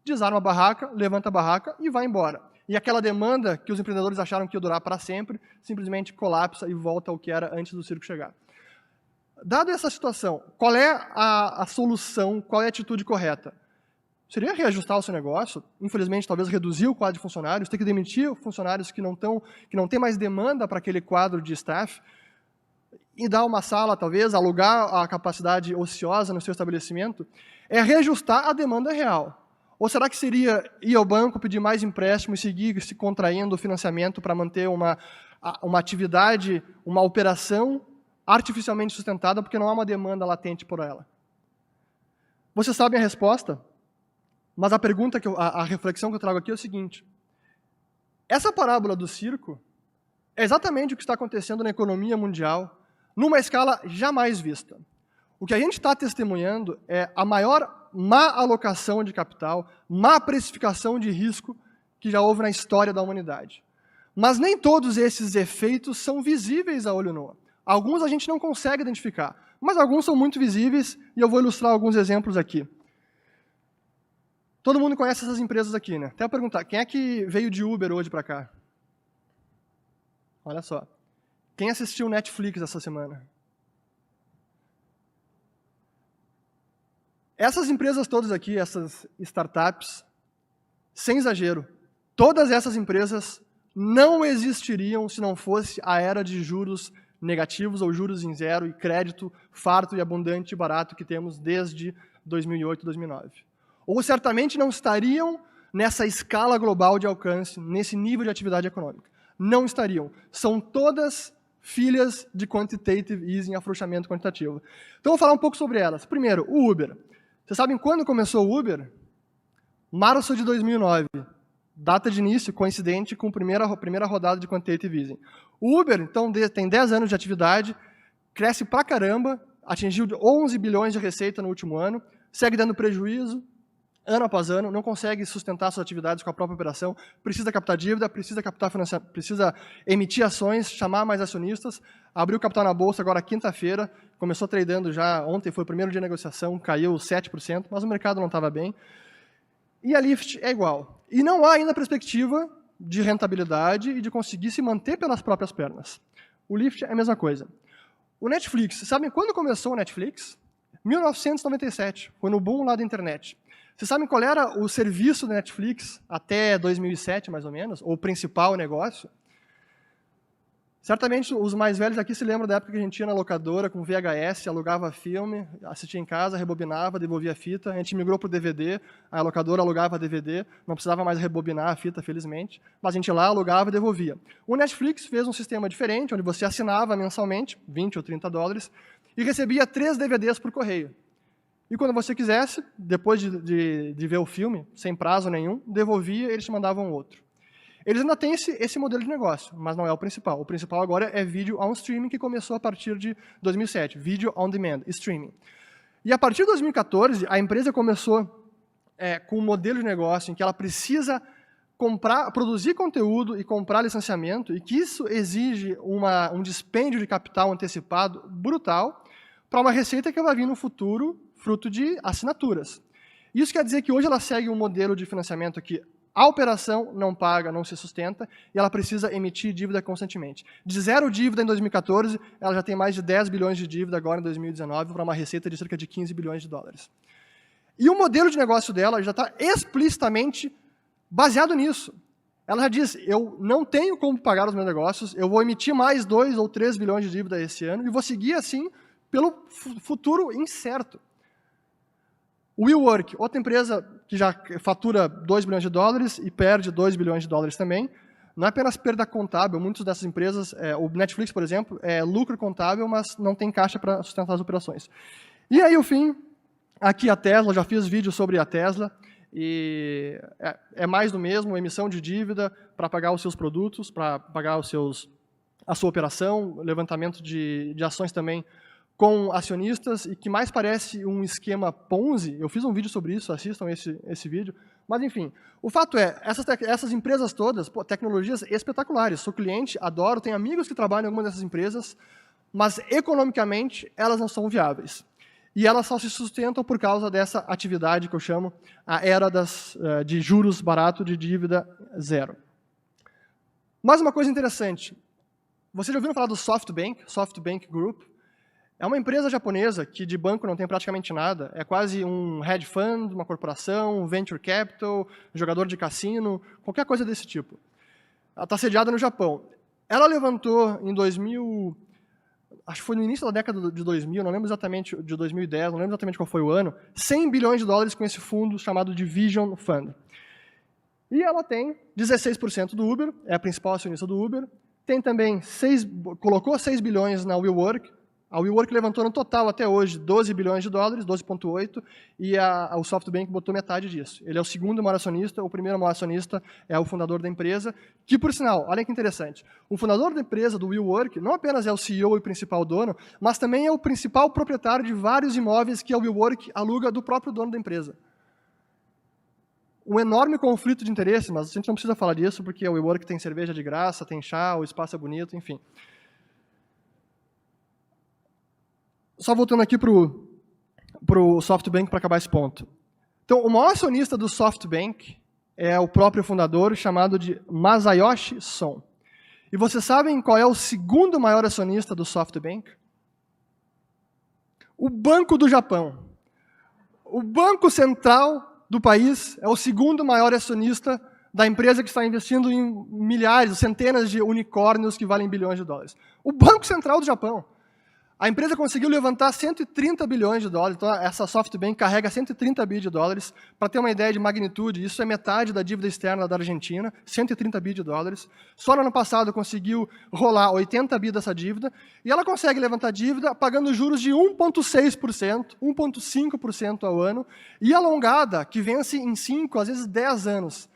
desarma a barraca, levanta a barraca e vai embora. E aquela demanda que os empreendedores acharam que ia durar para sempre, simplesmente colapsa e volta ao que era antes do circo chegar. Dada essa situação, qual é a solução, qual é a atitude correta? Seria reajustar o seu negócio, infelizmente talvez reduzir o quadro de funcionários, ter que demitir funcionários que não têm mais demanda para aquele quadro de staff, e dar uma sala, talvez, alugar a capacidade ociosa no seu estabelecimento, é reajustar a demanda real. Ou será que seria ir ao banco, pedir mais empréstimo e seguir se contraindo o financiamento para manter uma atividade, uma operação artificialmente sustentada, porque não há uma demanda latente por ela? Vocês sabem a resposta, mas a reflexão que eu trago aqui é o seguinte. Essa parábola do circo é exatamente o que está acontecendo na economia mundial, numa escala jamais vista. O que a gente está testemunhando é a maior má alocação de capital, má precificação de risco que já houve na história da humanidade. Mas nem todos esses efeitos são visíveis a olho nu. Alguns a gente não consegue identificar, mas alguns são muito visíveis e eu vou ilustrar alguns exemplos aqui. Todo mundo conhece essas empresas aqui, né? Até perguntar, quem é que veio de Uber hoje para cá? Olha só. Quem assistiu Netflix essa semana? Essas empresas todas aqui, essas startups, sem exagero, todas essas empresas não existiriam se não fosse a era de juros negativos ou juros em zero e crédito farto e abundante e barato que temos desde 2008, 2009. Ou certamente não estariam nessa escala global de alcance, nesse nível de atividade econômica. Não estariam. São todas filhas de quantitative easing, afrouxamento quantitativo. Então, vou falar um pouco sobre elas. Primeiro, o Uber. Vocês sabem quando começou o Uber? Março de 2009. Data de início coincidente com a primeira rodada de quantitative easing. O Uber, então, tem 10 anos de atividade, cresce pra caramba, atingiu 11 bilhões de receita no último ano, segue dando prejuízo, ano após ano, não consegue sustentar suas atividades com a própria operação, precisa captar dívida, precisa emitir ações, chamar mais acionistas, abriu capital na bolsa agora quinta-feira, começou tradando já, ontem foi o primeiro dia de negociação, caiu 7%, mas o mercado não estava bem. E a Lyft é igual. E não há ainda perspectiva de rentabilidade e de conseguir se manter pelas próprias pernas. O Lyft é a mesma coisa. O Netflix, sabem quando começou o Netflix? 1997, foi no boom lá da internet. Vocês sabem qual era o serviço da Netflix até 2007, mais ou menos? Ou o principal negócio? Certamente os mais velhos aqui se lembram da época que a gente ia na locadora com VHS, alugava filme, assistia em casa, rebobinava, devolvia a fita. A gente migrou para o DVD, a locadora alugava DVD, não precisava mais rebobinar a fita, felizmente, mas a gente ia lá, alugava e devolvia. O Netflix fez um sistema diferente, onde você assinava mensalmente, 20 ou 30 dólares, e recebia 3 DVDs por correio. E quando você quisesse, depois de ver o filme, sem prazo nenhum, devolvia e eles te mandavam outro. Eles ainda têm esse modelo de negócio, mas não é o principal. O principal agora é vídeo on streaming, que começou a partir de 2007, vídeo on demand, streaming. E a partir de 2014, a empresa começou com um modelo de negócio em que ela precisa produzir conteúdo e comprar licenciamento, e que isso exige um dispêndio de capital antecipado brutal para uma receita que vai vir no futuro fruto de assinaturas. Isso quer dizer que hoje ela segue um modelo de financiamento que a operação não paga, não se sustenta, e ela precisa emitir dívida constantemente. De 0 dívida em 2014, ela já tem mais de 10 bilhões de dívida agora em 2019, para uma receita de cerca de 15 bilhões de dólares. E o modelo de negócio dela já está explicitamente baseado nisso. Ela já diz, eu não tenho como pagar os meus negócios, eu vou emitir mais 2 ou 3 bilhões de dívida esse ano, e vou seguir assim pelo futuro incerto. O WeWork, outra empresa que já fatura 2 bilhões de dólares e perde 2 bilhões de dólares também. Não é apenas perda contábil, muitas dessas empresas, o Netflix, por exemplo, é lucro contábil, mas não tem caixa para sustentar as operações. E aí, o fim, aqui a Tesla, já fiz vídeo sobre a Tesla, e é mais do mesmo, emissão de dívida para pagar os seus produtos, para pagar a sua operação, levantamento de ações também com acionistas, e que mais parece um esquema Ponzi. Eu fiz um vídeo sobre isso, assistam esse vídeo. Mas, enfim, o fato é, essas empresas todas, tecnologias espetaculares. Sou cliente, adoro, tenho amigos que trabalham em algumas dessas empresas, mas, economicamente, elas não são viáveis. E elas só se sustentam por causa dessa atividade que eu chamo a era de juros barato, de dívida zero. Mais uma coisa interessante. Vocês já ouviram falar do SoftBank Group? É uma empresa japonesa que de banco não tem praticamente nada, é quase um hedge fund, uma corporação, um venture capital, jogador de cassino, qualquer coisa desse tipo. Ela está sediada no Japão. Ela levantou em 2000, acho que foi no início da década de 2000, não lembro exatamente, de 2010, não lembro exatamente qual foi o ano, 100 bilhões de dólares com esse fundo chamado de Vision Fund. E ela tem 16% do Uber, é a principal acionista do Uber, tem também colocou 6 bilhões na WeWork. A WeWork levantou no total até hoje 12 bilhões de dólares, 12,8, e o SoftBank botou metade disso. Ele é o segundo maior acionista, o primeiro maior acionista é o fundador da empresa, que, por sinal, olha que interessante, o fundador da empresa, do WeWork, não apenas é o CEO e principal dono, mas também é o principal proprietário de vários imóveis que a WeWork aluga do próprio dono da empresa. Um enorme conflito de interesse, mas a gente não precisa falar disso, porque a WeWork tem cerveja de graça, tem chá, o espaço é bonito, enfim. Só voltando aqui para o SoftBank para acabar esse ponto. Então, o maior acionista do SoftBank é o próprio fundador, chamado de Masayoshi Son. E vocês sabem qual é o segundo maior acionista do SoftBank? O Banco do Japão. O Banco Central do país é o segundo maior acionista da empresa que está investindo em milhares, centenas de unicórnios que valem bilhões de dólares. O Banco Central do Japão. A empresa conseguiu levantar 130 bilhões de dólares, então essa SoftBank carrega 130 bi de dólares. Para ter uma ideia de magnitude, isso é metade da dívida externa da Argentina, 130 bi de dólares. Só no ano passado conseguiu rolar 80 bi dessa dívida, e ela consegue levantar dívida pagando juros de 1,6%, 1,5% ao ano, e alongada, que vence em 5, às vezes 10 anos.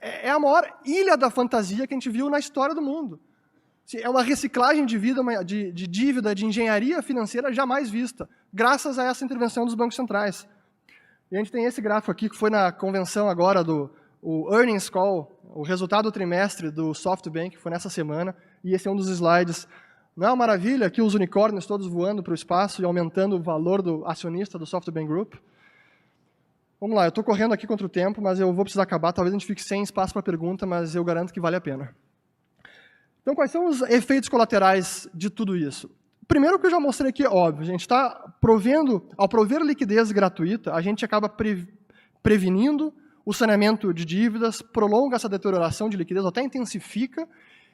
É a maior ilha da fantasia que a gente viu na história do mundo. É uma reciclagem de dívida, de engenharia financeira jamais vista, graças a essa intervenção dos bancos centrais. E a gente tem esse gráfico aqui, que foi na convenção agora o Earnings Call, o resultado do trimestre do SoftBank, que foi nessa semana, e esse é um dos slides. Não é uma maravilha aqui os unicórnios todos voando para o espaço e aumentando o valor do acionista do SoftBank Group? Vamos lá, eu estou correndo aqui contra o tempo, mas eu vou precisar acabar. Talvez a gente fique sem espaço para pergunta, mas eu garanto que vale a pena. Então, quais são os efeitos colaterais de tudo isso? Primeiro, que eu já mostrei aqui, é óbvio, a gente está provendo, ao prover liquidez gratuita, a gente acaba prevenindo o saneamento de dívidas, prolonga essa deterioração de liquidez, até intensifica.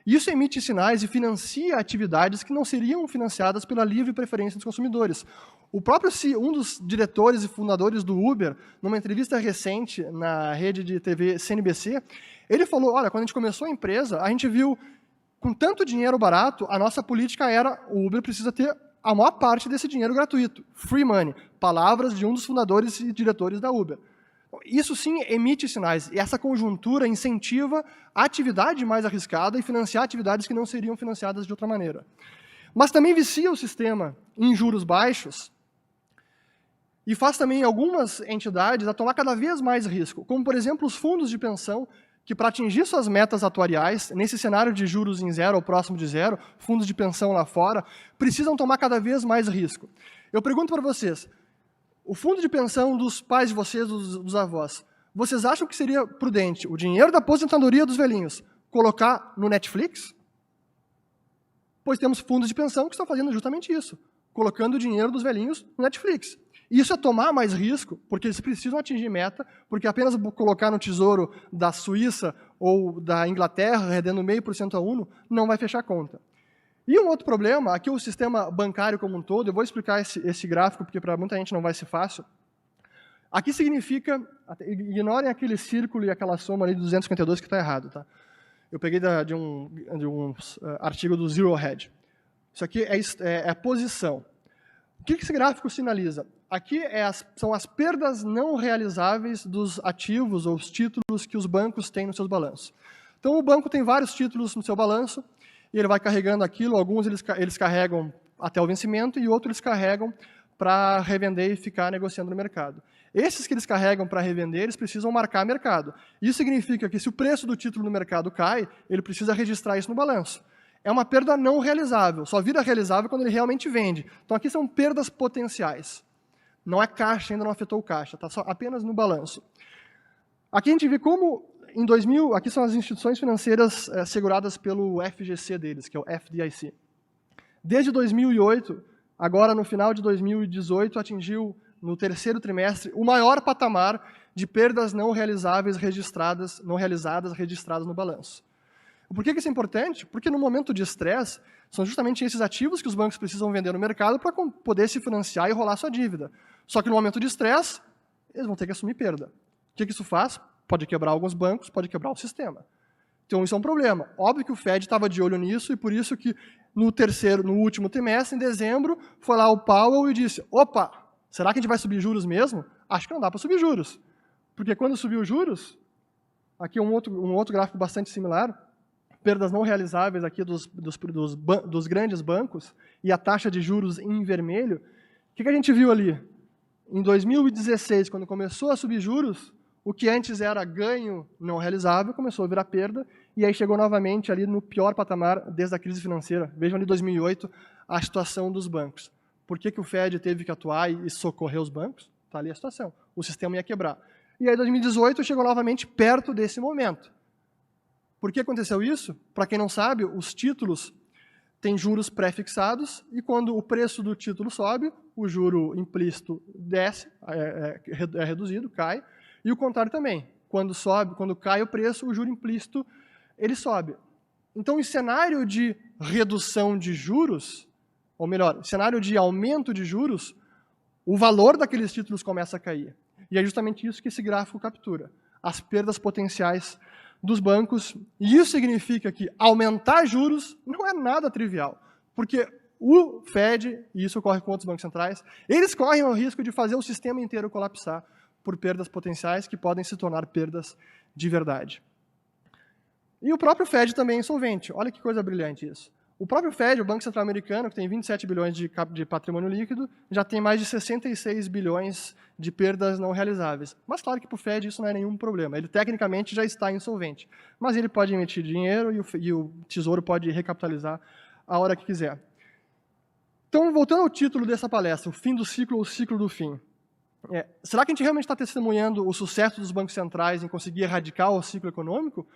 Isso emite sinais e financia atividades que não seriam financiadas pela livre preferência dos consumidores. O próprio um dos diretores e fundadores do Uber, numa entrevista recente na rede de TV CNBC, ele falou, olha, quando a gente começou a empresa, a gente viu, com tanto dinheiro barato, a nossa política era, o Uber precisa ter a maior parte desse dinheiro gratuito. Free money. Palavras de um dos fundadores e diretores da Uber. Isso sim emite sinais, e essa conjuntura incentiva a atividade mais arriscada e financiar atividades que não seriam financiadas de outra maneira. Mas também vicia o sistema em juros baixos e faz também algumas entidades a tomar cada vez mais risco, como, por exemplo, os fundos de pensão, que para atingir suas metas atuariais, nesse cenário de juros em zero ou próximo de zero, fundos de pensão lá fora, precisam tomar cada vez mais risco. Eu pergunto para vocês, o fundo de pensão dos pais de vocês, dos avós, vocês acham que seria prudente o dinheiro da aposentadoria dos velhinhos colocar no Netflix? Pois temos fundos de pensão que estão fazendo justamente isso, colocando o dinheiro dos velhinhos no Netflix. Isso é tomar mais risco, porque eles precisam atingir meta, porque apenas colocar no tesouro da Suíça ou da Inglaterra, rendendo 0,5% ao UNO, não vai fechar a conta. E um outro problema, aqui o sistema bancário como um todo, eu vou explicar esse gráfico, porque para muita gente não vai ser fácil. Aqui significa, ignorem aquele círculo e aquela soma ali de 252 que está errado. Tá? Eu peguei de um artigo do Zero Hedge. Isso aqui é posição. O que esse gráfico sinaliza? Aqui são as perdas não realizáveis dos ativos ou os títulos que os bancos têm nos seus balanços. Então, o banco tem vários títulos no seu balanço, e ele vai carregando aquilo, alguns eles carregam até o vencimento e outros eles carregam para revender e ficar negociando no mercado. Esses que eles carregam para revender, eles precisam marcar mercado. Isso significa que se o preço do título no mercado cai, ele precisa registrar isso no balanço. É uma perda não realizável, só vira realizável quando ele realmente vende. Então aqui são perdas potenciais. Não é caixa, ainda não afetou o caixa, está apenas no balanço. Aqui a gente vê como em 2000, aqui são as instituições financeiras seguradas pelo FGC deles, que é o FDIC. Desde 2008, agora no final de 2018, atingiu, no terceiro trimestre, o maior patamar de perdas não realizáveis registradas no balanço. Por que isso é importante? Porque no momento de estresse, são justamente esses ativos que os bancos precisam vender no mercado para poder se financiar e rolar sua dívida. Só que no momento de estresse, eles vão ter que assumir perda. O que isso faz? Pode quebrar alguns bancos, pode quebrar o sistema. Então, isso é um problema. Óbvio que o Fed estava de olho nisso, e por isso que no último trimestre, em dezembro, foi lá o Powell e disse, opa, será que a gente vai subir juros mesmo? Acho que não dá para subir juros. Porque quando subiu os juros, aqui um outro gráfico bastante similar, perdas não realizáveis aqui dos grandes bancos, e a taxa de juros em vermelho, o que a gente viu ali? Em 2016, quando começou a subir juros, o que antes era ganho não realizável começou a virar perda, e aí chegou novamente ali no pior patamar desde a crise financeira. Vejam ali 2008 a situação dos bancos. Por que o Fed teve que atuar e socorrer os bancos? Está ali a situação. O sistema ia quebrar. E aí 2018 chegou novamente perto desse momento. Por que aconteceu isso? Para quem não sabe, os títulos têm juros pré-fixados, e quando o preço do título sobe, o juro implícito desce, é reduzido, cai, e o contrário também. Quando cai o preço, o juro implícito ele sobe. Então, em cenário de redução de juros, ou melhor, em cenário de aumento de juros, o valor daqueles títulos começa a cair. E é justamente isso que esse gráfico captura. As perdas potenciais dos bancos. E isso significa que aumentar juros não é nada trivial. Porque o Fed, e isso ocorre com outros bancos centrais, eles correm o risco de fazer o sistema inteiro colapsar por perdas potenciais que podem se tornar perdas de verdade. E o próprio Fed também é insolvente. Olha que coisa brilhante isso. O próprio Fed, o Banco Central Americano, que tem 27 bilhões de patrimônio líquido, já tem mais de 66 bilhões de perdas não realizáveis. Mas claro que para o Fed isso não é nenhum problema. Ele tecnicamente já está insolvente. Mas ele pode emitir dinheiro e o Tesouro pode recapitalizar a hora que quiser. Então, voltando ao título dessa palestra, o fim do ciclo ou o ciclo do fim. será que a gente realmente está testemunhando o sucesso dos bancos centrais em conseguir erradicar o ciclo econômico?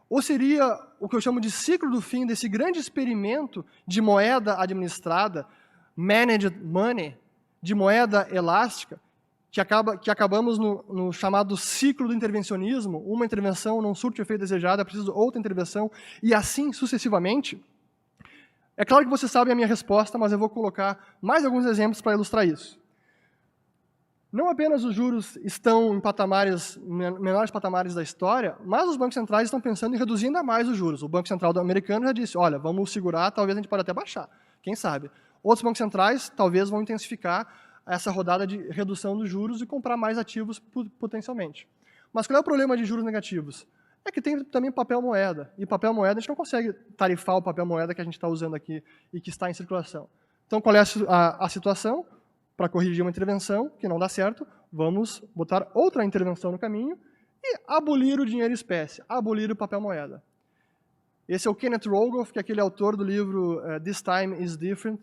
Ou seria o que eu chamo de ciclo do fim desse grande experimento de moeda administrada, managed money, de moeda elástica, que acabamos no chamado ciclo do intervencionismo? Uma intervenção não surte o efeito desejado, é preciso outra intervenção, e assim sucessivamente? É claro que vocês sabem a minha resposta, mas eu vou colocar mais alguns exemplos para ilustrar isso. Não apenas os juros estão em menores patamares da história, mas os bancos centrais estão pensando em reduzir ainda mais os juros. O Banco Central americano já disse, olha, vamos segurar, talvez a gente pode até baixar, quem sabe. Outros bancos centrais talvez vão intensificar essa rodada de redução dos juros e comprar mais ativos potencialmente. Mas qual é o problema de juros negativos? É que tem também papel moeda, e papel moeda a gente não consegue tarifar o papel moeda que a gente está usando aqui e que está em circulação. Então qual é a situação? Para corrigir uma intervenção que não dá certo, vamos botar outra intervenção no caminho e abolir o dinheiro espécie, abolir o papel moeda. Esse é o Kenneth Rogoff, que é aquele autor do livro This Time is Different,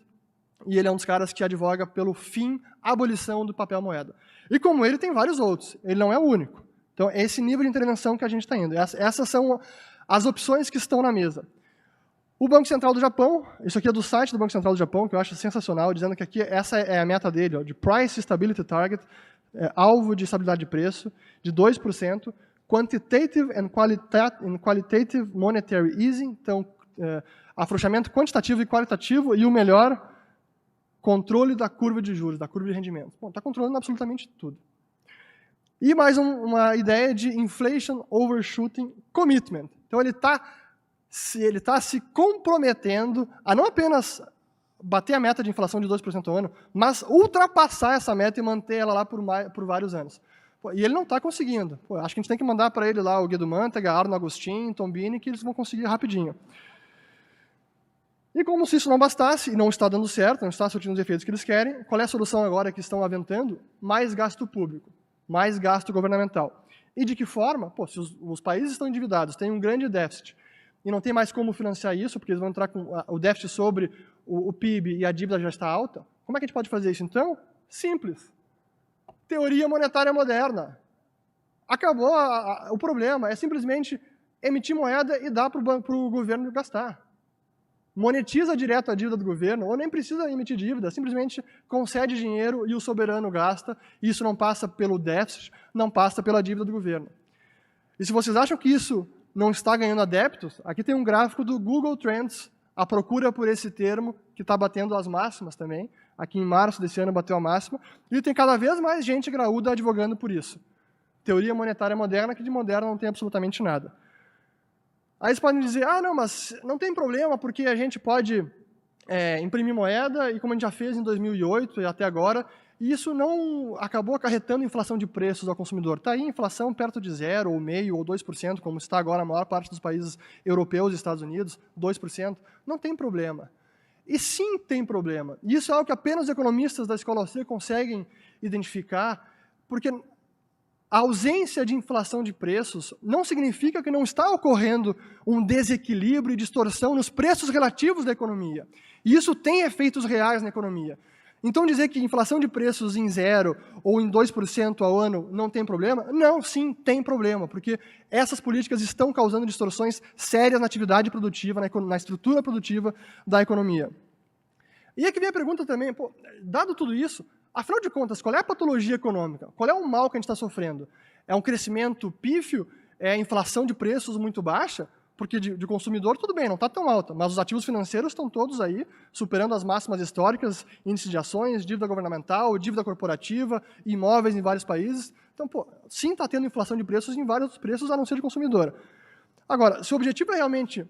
e ele é um dos caras que advoga pelo fim, abolição do papel moeda. E como ele, tem vários outros, ele não é o único. Então, é esse nível de intervenção que a gente está indo. Essas são as opções que estão na mesa. O Banco Central do Japão, isso aqui é do site do Banco Central do Japão, que eu acho sensacional, dizendo que aqui essa é a meta dele, ó, de Price Stability Target, alvo de estabilidade de preço, de 2%, Quantitative and Qualitative Monetary Easing, então, afrouxamento quantitativo e qualitativo, e o melhor, controle da curva de juros, da curva de rendimento. Bom, está controlando absolutamente tudo. E mais uma ideia de Inflation Overshooting Commitment. Então, ele está se comprometendo a não apenas bater a meta de inflação de 2% ao ano, mas ultrapassar essa meta e manter ela lá por vários anos. E ele não está conseguindo. Acho que a gente tem que mandar para ele lá o Guido Mantega, Arno Agostinho, Tombini, que eles vão conseguir rapidinho. E como se isso não bastasse, e não está dando certo, não está surtindo os efeitos que eles querem, qual é a solução agora que estão aventando? Mais gasto público, mais gasto governamental. E de que forma? Se os países estão endividados, têm um grande déficit, e não tem mais como financiar isso, porque eles vão entrar com o déficit sobre o PIB e a dívida já está alta, como é que a gente pode fazer isso, então? Simples. Teoria monetária moderna. Acabou o problema, é simplesmente emitir moeda e dar para o governo gastar. Monetiza direto a dívida do governo, ou nem precisa emitir dívida, simplesmente concede dinheiro e o soberano gasta, e isso não passa pelo déficit, não passa pela dívida do governo. E se vocês acham que isso não está ganhando adeptos, aqui tem um gráfico do Google Trends, a procura por esse termo, que está batendo as máximas também. Aqui em março desse ano bateu a máxima, e tem cada vez mais gente graúda advogando por isso. Teoria monetária moderna, que de moderna não tem absolutamente nada. Aí eles podem dizer, não, mas não tem problema, porque a gente pode imprimir moeda, e como a gente já fez em 2008 e até agora, e isso não acabou acarretando inflação de preços ao consumidor. Está aí inflação perto de 0, ou meio, ou 2%, como está agora a maior parte dos países europeus e Estados Unidos, 2%. Não tem problema. E sim tem problema. E isso é algo que apenas os economistas da Escola Austríaca conseguem identificar, porque a ausência de inflação de preços não significa que não está ocorrendo um desequilíbrio e distorção nos preços relativos da economia. E isso tem efeitos reais na economia. Então dizer que inflação de preços em 0 ou em 2% ao ano não tem problema? Não, sim, tem problema, porque essas políticas estão causando distorções sérias na atividade produtiva, na estrutura produtiva da economia. E aqui vem a pergunta também, dado tudo isso, afinal de contas, qual é a patologia econômica? Qual é o mal que a gente está sofrendo? É um crescimento pífio? É a inflação de preços muito baixa? Porque de consumidor, tudo bem, não está tão alta, mas os ativos financeiros estão todos aí, superando as máximas históricas, índice de ações, dívida governamental, dívida corporativa, imóveis em vários países. Então, sim, está tendo inflação de preços em vários preços, a não ser de consumidor. Agora, se o objetivo é realmente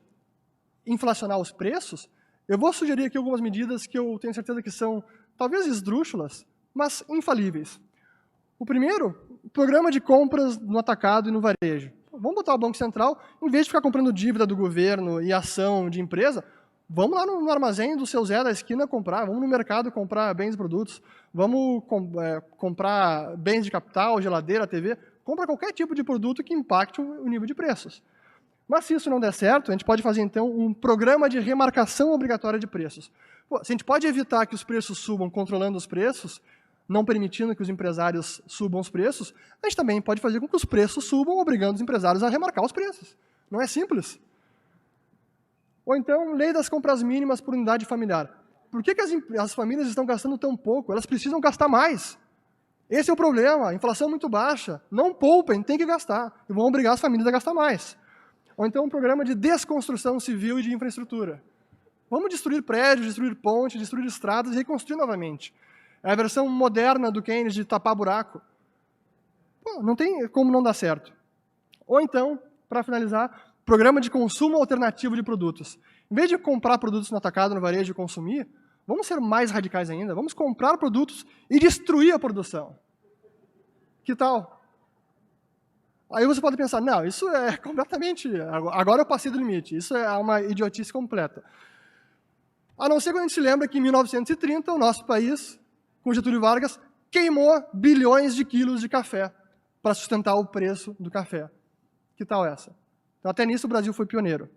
inflacionar os preços, eu vou sugerir aqui algumas medidas que eu tenho certeza que são, talvez esdrúxulas, mas infalíveis. O primeiro, programa de compras no atacado e no varejo. Vamos botar o Banco Central, em vez de ficar comprando dívida do governo e ação de empresa, vamos lá no armazém do seu Zé da esquina comprar, vamos no mercado comprar bens e produtos, vamos comprar bens de capital, geladeira, TV, compra qualquer tipo de produto que impacte o nível de preços. Mas se isso não der certo, a gente pode fazer então um programa de remarcação obrigatória de preços. Se a gente pode evitar que os preços subam controlando os preços, não permitindo que os empresários subam os preços, a gente também pode fazer com que os preços subam, obrigando os empresários a remarcar os preços. Não é simples? Ou então, lei das compras mínimas por unidade familiar. Por que as famílias estão gastando tão pouco? Elas precisam gastar mais. Esse é o problema, a inflação é muito baixa. Não poupem, tem que gastar. E vão obrigar as famílias a gastar mais. Ou então um programa de desconstrução civil e de infraestrutura. Vamos destruir prédios, destruir pontes, destruir estradas e reconstruir novamente. É a versão moderna do Keynes de tapar buraco. Pô, não tem como não dar certo. Ou então, para finalizar, programa de consumo alternativo de produtos. Em vez de comprar produtos no atacado, no varejo e consumir, vamos ser mais radicais ainda. Vamos comprar produtos e destruir a produção. Que tal? Aí você pode pensar, não, isso é completamente... Agora eu passei do limite. Isso é uma idiotice completa. A não ser quando a gente se lembra que em 1930, o nosso país, com Getúlio Vargas, queimou bilhões de quilos de café para sustentar o preço do café. Que tal essa? Então, até nisso o Brasil foi pioneiro.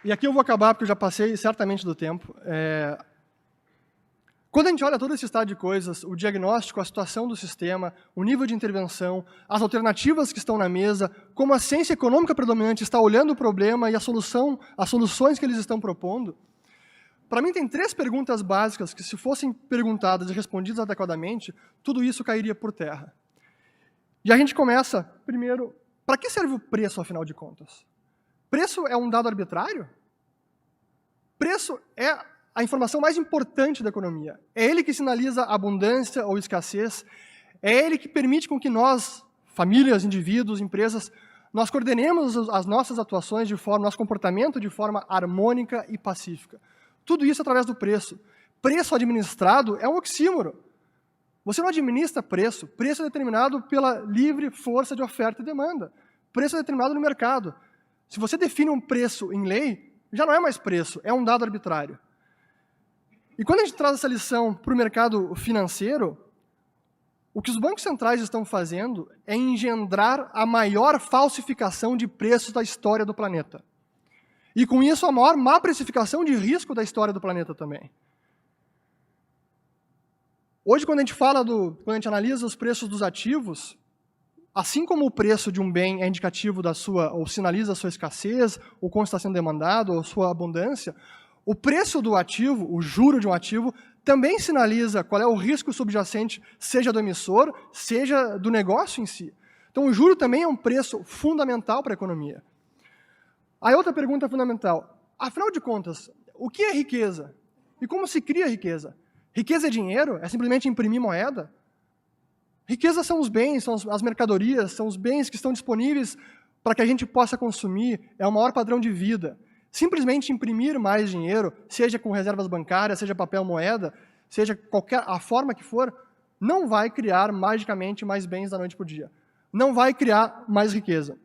E aqui eu vou acabar, porque eu já passei certamente do tempo. Quando a gente olha todo esse estado de coisas, o diagnóstico, a situação do sistema, o nível de intervenção, as alternativas que estão na mesa, como a ciência econômica predominante está olhando o problema e as soluções que eles estão propondo, para mim tem 3 perguntas básicas que, se fossem perguntadas e respondidas adequadamente, tudo isso cairia por terra. E a gente começa, primeiro, para que serve o preço, afinal de contas? Preço é um dado arbitrário? Preço é a informação mais importante da economia. É ele que sinaliza abundância ou escassez. É ele que permite com que nós, famílias, indivíduos, empresas, nós coordenemos as nossas atuações nosso comportamento de forma harmônica e pacífica. Tudo isso através do preço. Preço administrado é um oxímoro. Você não administra preço. Preço é determinado pela livre força de oferta e demanda. Preço é determinado no mercado. Se você define um preço em lei, já não é mais preço, é um dado arbitrário. E quando a gente traz essa lição para o mercado financeiro, o que os bancos centrais estão fazendo é engendrar a maior falsificação de preços da história do planeta. E com isso, a maior má precificação de risco da história do planeta também. Hoje, quando a gente analisa os preços dos ativos, assim como o preço de um bem é indicativo ou sinaliza a sua escassez, ou como está sendo demandado, ou sua abundância, o preço do ativo, o juro de um ativo, também sinaliza qual é o risco subjacente, seja do emissor, seja do negócio em si. Então, o juro também é um preço fundamental para a economia. Aí, outra pergunta fundamental. Afinal de contas, o que é riqueza? E como se cria riqueza? Riqueza é dinheiro? É simplesmente imprimir moeda? Riqueza são os bens, são as mercadorias, são os bens que estão disponíveis para que a gente possa consumir, é o maior padrão de vida. Simplesmente imprimir mais dinheiro, seja com reservas bancárias, seja papel moeda, seja a forma que for, não vai criar magicamente mais bens da noite para o dia. Não vai criar mais riqueza.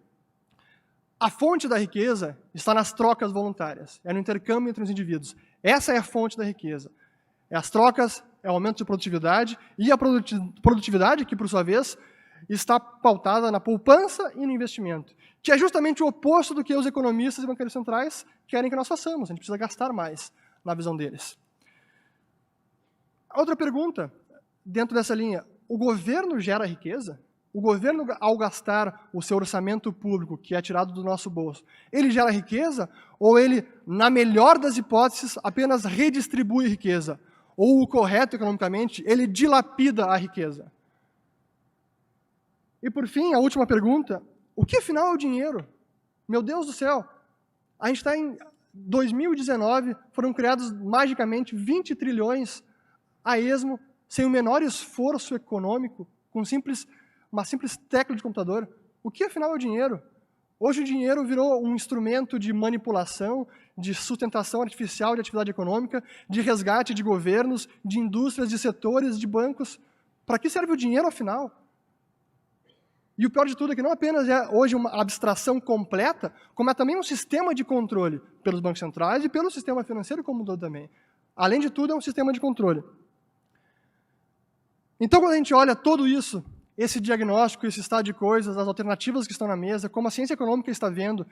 A fonte da riqueza está nas trocas voluntárias, é no intercâmbio entre os indivíduos. Essa é a fonte da riqueza. É as trocas, é o aumento de produtividade, e a produtividade, que por sua vez está pautada na poupança e no investimento, que é justamente o oposto do que os economistas e banqueiros centrais querem que nós façamos. A gente precisa gastar mais, na visão deles. Outra pergunta, dentro dessa linha, o governo gera riqueza? O governo, ao gastar o seu orçamento público, que é tirado do nosso bolso, ele gera riqueza? Ou ele, na melhor das hipóteses, apenas redistribui riqueza? Ou o correto economicamente, ele dilapida a riqueza? E por fim, a última pergunta, o que afinal é o dinheiro? Meu Deus do céu, a gente está em 2019, foram criados magicamente 20 trilhões a esmo, sem o menor esforço econômico, com uma simples tecla de computador. O que afinal é o dinheiro? Hoje o dinheiro virou um instrumento de manipulação, de sustentação artificial de atividade econômica, de resgate de governos, de indústrias, de setores, de bancos. Para que serve o dinheiro afinal? E o pior de tudo é que não apenas é hoje uma abstração completa, como é também um sistema de controle pelos bancos centrais e pelo sistema financeiro como um todo também. Além de tudo, é um sistema de controle. Então, quando a gente olha tudo isso esse diagnóstico, esse estado de coisas, as alternativas que estão na mesa, como a ciência econômica está vendo,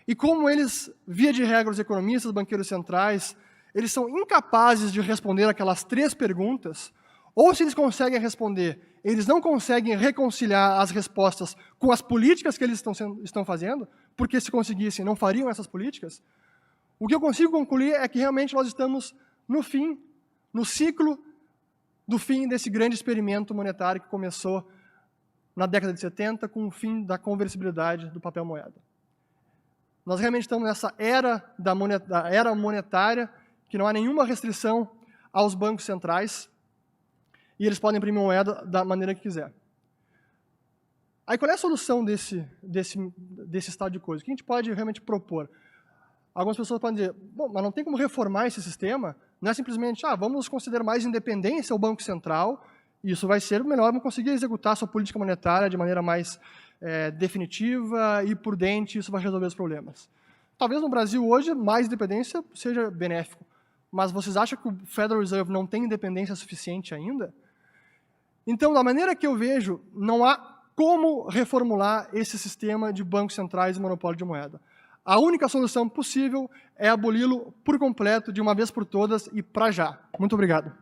e como eles, via de regra, os economistas, os banqueiros centrais, eles são incapazes de responder aquelas 3 perguntas, ou se eles conseguem responder, eles não conseguem reconciliar as respostas com as políticas que eles estão fazendo, porque se conseguissem, não fariam essas políticas. O que eu consigo concluir é que realmente nós estamos no fim, no ciclo do fim desse grande experimento monetário que começou na década de 70 com o fim da conversibilidade do papel moeda. Nós realmente estamos nessa era da era monetária, que não há nenhuma restrição aos bancos centrais, e eles podem imprimir moeda da maneira que quiser. Aí qual é a solução desse estado de coisas? O que a gente pode realmente propor? Algumas pessoas podem dizer, bom, mas não tem como reformar esse sistema, não é simplesmente, vamos conceder mais independência ao Banco Central, e isso vai ser melhor, vamos conseguir executar sua política monetária de maneira mais definitiva e prudente, isso vai resolver os problemas. Talvez no Brasil hoje, mais independência seja benéfico, mas vocês acham que o Federal Reserve não tem independência suficiente ainda? Então, da maneira que eu vejo, não há como reformular esse sistema de bancos centrais e monopólio de moeda. A única solução possível é aboli-lo por completo, de uma vez por todas e para já. Muito obrigado.